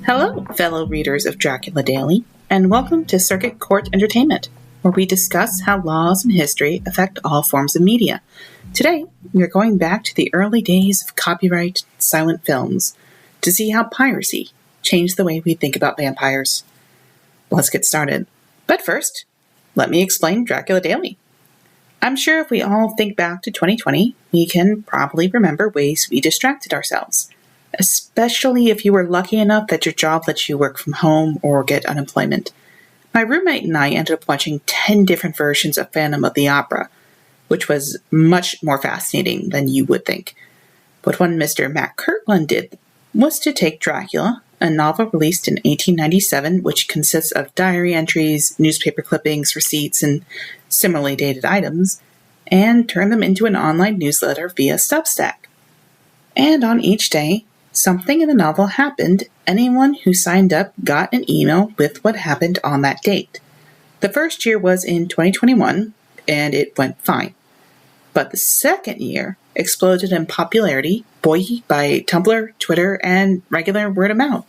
Hello, fellow readers of Dracula Daily, and welcome to Circuit Court Entertainment, where we discuss how laws and history affect all forms of media. Today, we are going back to the early days of copyright silent films to see how piracy changed the way we think about vampires. Let's get started. But first, let me explain Dracula Daily. I'm sure if we all think back to 2020, we can probably remember ways we distracted ourselves, especially if you were lucky enough that your job lets you work from home or get unemployment. My roommate and I ended up watching 10 different versions of Phantom of the Opera, which was much more fascinating than you would think. But what Mr. Matt Kirtland did was to take Dracula, a novel released in 1897, which consists of diary entries, newspaper clippings, receipts, and similarly dated items, and turn them into an online newsletter via Substack. And on each day, something in the novel happened. Anyone who signed up got an email with what happened on that date. The first year was in 2021, and it went fine. But the second year exploded in popularity, buoyed by Tumblr, Twitter, and regular word of mouth.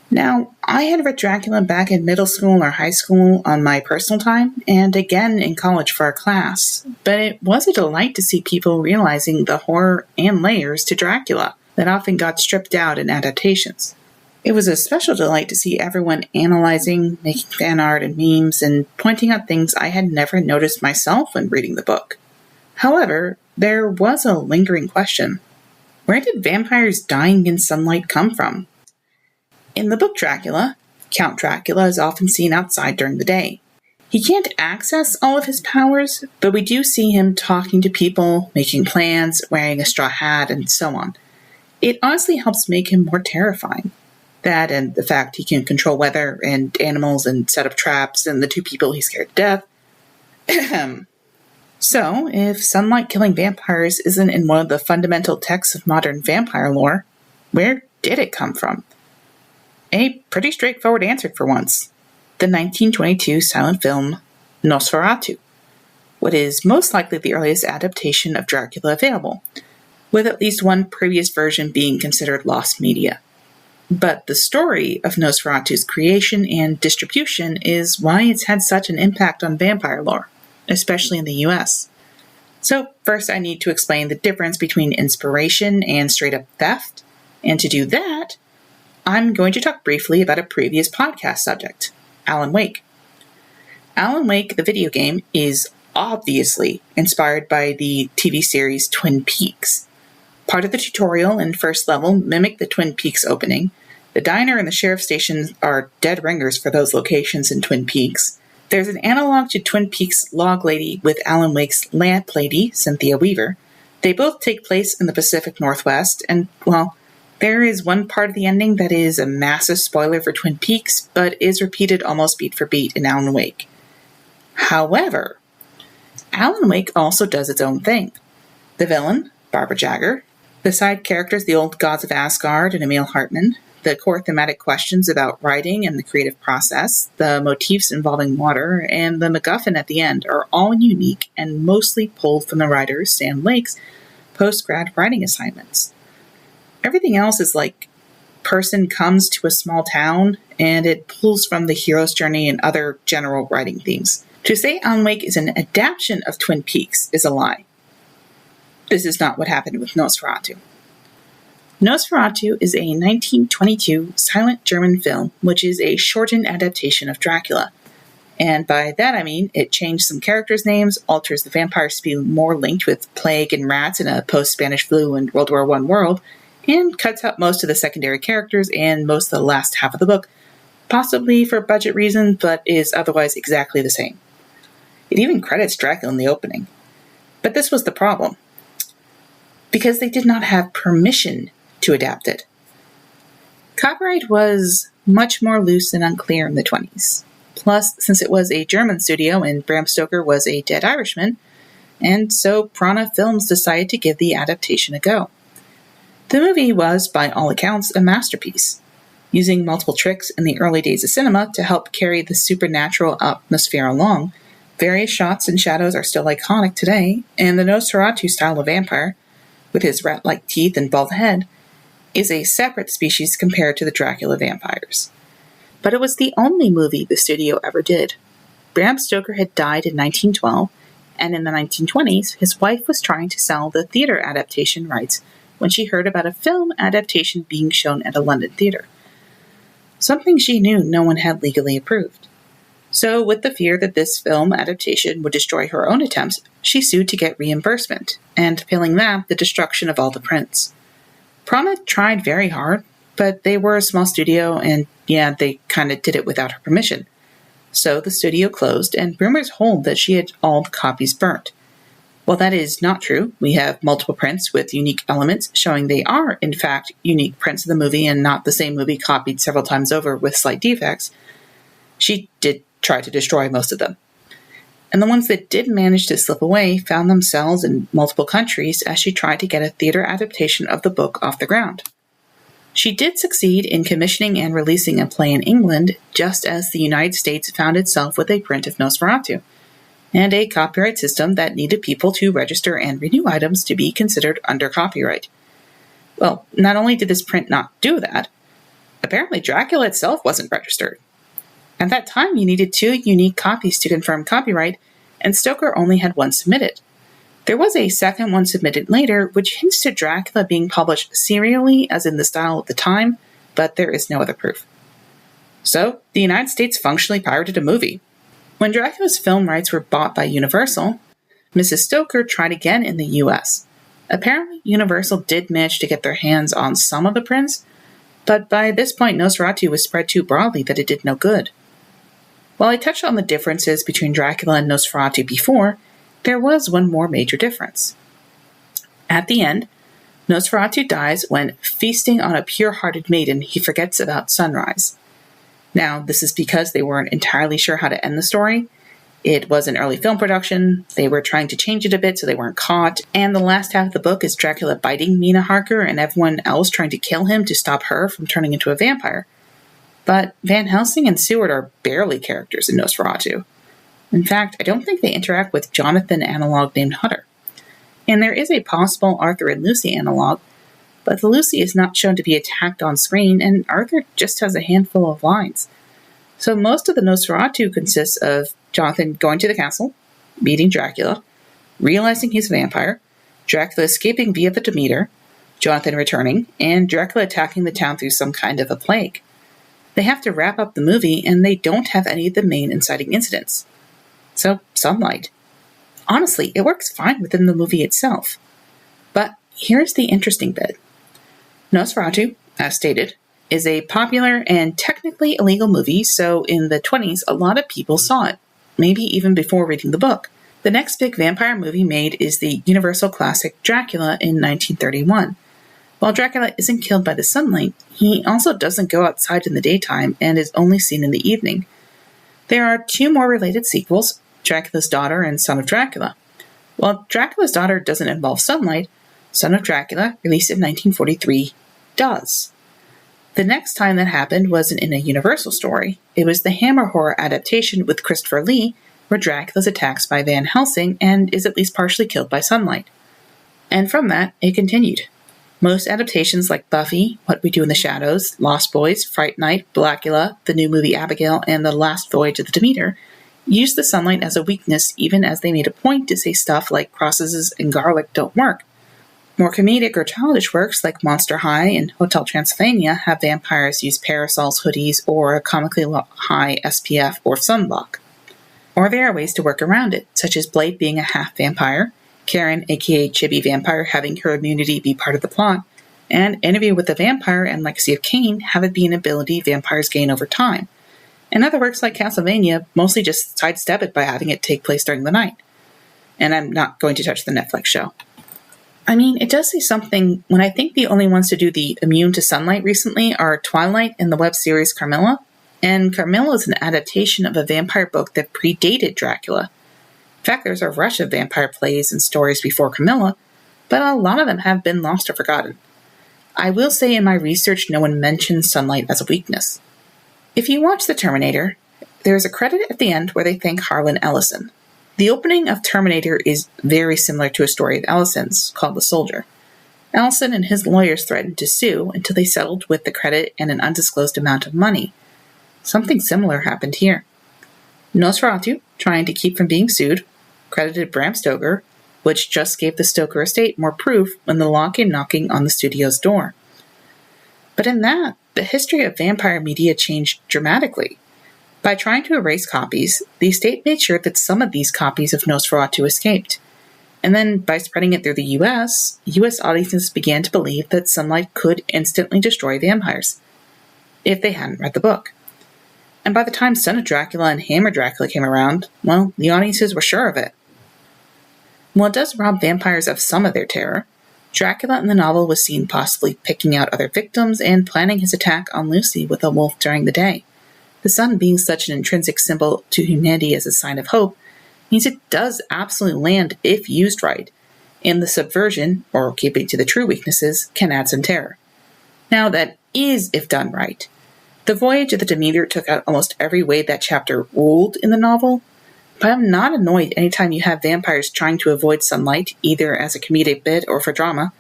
Now, I had read Dracula back in middle school or high school on my personal time, and again in college for a class, but it was a delight to see people realizing the horror and layers to Dracula that often got stripped out in adaptations. It was a special delight to see everyone analyzing, making fan art and memes, and pointing out things I had never noticed myself when reading the book. However, there was a lingering question. Where did vampires dying in sunlight come from? In the book Dracula, Count Dracula is often seen outside during the day. He can't access all of his powers, but we do see him talking to people, making plans, wearing a straw hat, and so on. It honestly helps make him more terrifying. That and the fact he can control weather and animals and set up traps and the two people he's scared to death. So, if sunlight-killing vampires isn't in one of the fundamental texts of modern vampire lore, where did it come from? A pretty straightforward answer for once. The 1922 silent film Nosferatu, what is most likely the earliest adaptation of Dracula available, with at least one previous version being considered lost media. But the story of Nosferatu's creation and distribution is why it's had such an impact on vampire lore, especially in the US. So first I need to explain the difference between inspiration and straight-up theft, and to do that, I'm going to talk briefly about a previous podcast subject, Alan Wake. Alan Wake, the video game, is obviously inspired by the TV series Twin Peaks. Part of the tutorial and first level mimic the Twin Peaks opening. The diner and the sheriff's station are dead ringers for those locations in Twin Peaks. There's an analog to Twin Peaks' Log Lady with Alan Wake's Lamp Lady, Cynthia Weaver. They both take place in the Pacific Northwest, and, well, there is one part of the ending that is a massive spoiler for Twin Peaks, but is repeated almost beat for beat in Alan Wake. However, Alan Wake also does its own thing. The villain, Barbara Jagger, the side characters, the old gods of Asgard and Emil Hartman, the core thematic questions about writing and the creative process, the motifs involving water, and the MacGuffin at the end are all unique and mostly pulled from the writer Sam Lake's post-grad writing assignments. Everything else is like person comes to a small town and it pulls from the hero's journey and other general writing themes. To say Alan Wake is an adaptation of Twin Peaks is a lie. This is not what happened with Nosferatu. Nosferatu is a 1922 silent German film which is a shortened adaptation of Dracula. And by that I mean it changed some characters' names, alters the vampires to be more linked with plague and rats in a post-Spanish flu and World War I world, and cuts out most of the secondary characters and most of the last half of the book, possibly for budget reasons, but is otherwise exactly the same. It even credits Dracula in the opening. But this was the problem, because they did not have permission to adapt it. Copyright was much more loose and unclear in the 20s. Plus, since it was a German studio and Bram Stoker was a dead Irishman, and so Prana Films decided to give the adaptation a go. The movie was, by all accounts, a masterpiece, using multiple tricks in the early days of cinema to help carry the supernatural atmosphere along. Various shots and shadows are still iconic today, and the Nosferatu style of vampire, with his rat-like teeth and bald head, is a separate species compared to the Dracula vampires. But it was the only movie the studio ever did. Bram Stoker had died in 1912, and in the 1920s, his wife was trying to sell the theater adaptation rights when she heard about a film adaptation being shown at a London theater. Something she knew no one had legally approved. So, with the fear that this film adaptation would destroy her own attempts, she sued to get reimbursement, and failing that, the destruction of all the prints. Prana tried very hard, but they were a small studio, and they kind of did it without her permission. So the studio closed, and rumors hold that she had all the copies burnt. While that is not true, we have multiple prints with unique elements showing they are, in fact, unique prints of the movie and not the same movie copied several times over with slight defects. She did try to destroy most of them. And the ones that did manage to slip away found themselves in multiple countries as she tried to get a theater adaptation of the book off the ground. She did succeed in commissioning and releasing a play in England, just as the United States found itself with a print of Nosferatu, and a copyright system that needed people to register and renew items to be considered under copyright. Well, not only did this print not do that, apparently Dracula itself wasn't registered. At that time, you needed 2 unique copies to confirm copyright, and Stoker only had one submitted. There was a second one submitted later, which hints to Dracula being published serially as in the style of the time, but there is no other proof. So, the United States functionally pirated a movie. When Dracula's film rights were bought by Universal, Mrs. Stoker tried again in the US. Apparently, Universal did manage to get their hands on some of the prints, but by this point Nosferatu was spread too broadly that it did no good. While I touched on the differences between Dracula and Nosferatu before, there was one more major difference. At the end, Nosferatu dies when, feasting on a pure-hearted maiden, he forgets about sunrise. Now, this is because they weren't entirely sure how to end the story. It was an early film production, they were trying to change it a bit so they weren't caught, and the last half of the book is Dracula biting Mina Harker and everyone else trying to kill him to stop her from turning into a vampire. But Van Helsing and Seward are barely characters in Nosferatu. In fact, I don't think they interact with Jonathan analog named Hutter. And there is a possible Arthur and Lucy analog, but the Lucy is not shown to be attacked on screen, and Arthur just has a handful of lines. So most of the Nosferatu consists of Jonathan going to the castle, meeting Dracula, realizing he's a vampire, Dracula escaping via the Demeter, Jonathan returning, and Dracula attacking the town through some kind of a plague. They have to wrap up the movie, and they don't have any of the main inciting incidents. So, sunlight. Honestly, it works fine within the movie itself. But here's the interesting bit. Nosferatu, as stated, is a popular and technically illegal movie, so in the 20s, a lot of people saw it, maybe even before reading the book. The next big vampire movie made is the Universal classic Dracula in 1931. While Dracula isn't killed by the sunlight, he also doesn't go outside in the daytime and is only seen in the evening. There are 2 more related sequels, Dracula's Daughter and Son of Dracula. While Dracula's Daughter doesn't involve sunlight, Son of Dracula, released in 1943, does. The next time that happened wasn't in a Universal story. It was the Hammer horror adaptation with Christopher Lee, where Dracula's attacked by Van Helsing and is at least partially killed by sunlight. And from that, it continued. Most adaptations like Buffy, What We Do in the Shadows, Lost Boys, Fright Night, Blackula, the new movie Abigail, and The Last Voyage of the Demeter used the sunlight as a weakness, even as they made a point to say stuff like processes and garlic don't work. More comedic or childish works like Monster High and Hotel Transylvania have vampires use parasols, hoodies, or a comically high SPF or sunblock. Or there are ways to work around it, such as Blade being a half vampire, Karen, aka Chibi Vampire, having her immunity be part of the plot, and Interview with the Vampire and Legacy of Kain have it be an ability vampires gain over time. And other works like Castlevania mostly just sidestep it by having it take place during the night. And I'm not going to touch the Netflix show. I mean, it does say something when I think the only ones to do the immune to sunlight recently are Twilight and the web series Carmilla, and Carmilla is an adaptation of a vampire book that predated Dracula. In fact, there's a rush of vampire plays and stories before Camilla, but a lot of them have been lost or forgotten. I will say in my research no one mentions sunlight as a weakness. If you watch The Terminator, there is a credit at the end where they thank Harlan Ellison. The opening of Terminator is very similar to a story of Ellison's called The Soldier. Allison and his lawyers threatened to sue until they settled with the credit and an undisclosed amount of money. Something similar happened here. Nosferatu, trying to keep from being sued, credited Bram Stoker, which just gave the Stoker estate more proof when the law came knocking on the studio's door. But in that, the history of vampire media changed dramatically. By trying to erase copies, the estate made sure that some of these copies of Nosferatu escaped. And then, by spreading it through the US audiences began to believe that sunlight could instantly destroy vampires, if they hadn't read the book. And by the time Son of Dracula and Hammer Dracula came around, well, the audiences were sure of it. While it does rob vampires of some of their terror, Dracula in the novel was seen possibly picking out other victims and planning his attack on Lucy with a wolf during the day. The sun being such an intrinsic symbol to humanity as a sign of hope means it does absolutely land if used right, and the subversion, or keeping to the true weaknesses, can add some terror. Now that is if done right. The voyage of the Demeter took out almost every way that chapter ruled in the novel, but I'm not annoyed anytime you have vampires trying to avoid sunlight, either as a comedic bit or for drama,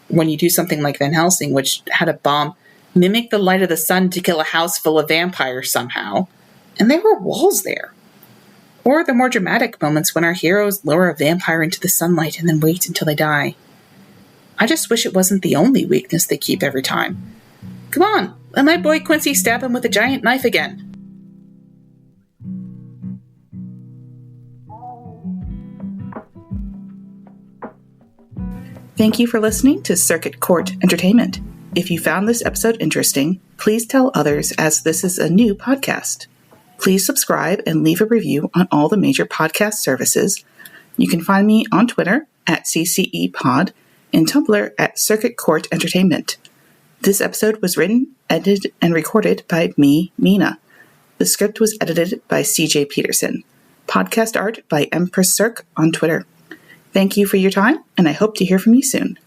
when you do something like Van Helsing, which had a bomb mimic the light of the sun to kill a house full of vampires somehow, and there were walls there. Or the more dramatic moments when our heroes lure a vampire into the sunlight and then wait until they die. I just wish it wasn't the only weakness they keep every time. Come on, let my boy Quincy stab him with a giant knife again. Thank you for listening to Circuit Court Entertainment. If you found this episode interesting, please tell others as this is a new podcast. Please subscribe and leave a review on all the major podcast services. You can find me on Twitter at CCEPod and Tumblr at Circuit Court Entertainment. This episode was written, edited, and recorded by me, Mina. The script was edited by CJ Peterson. Podcast art by Empress Cirque on Twitter. Thank you for your time, and I hope to hear from you soon.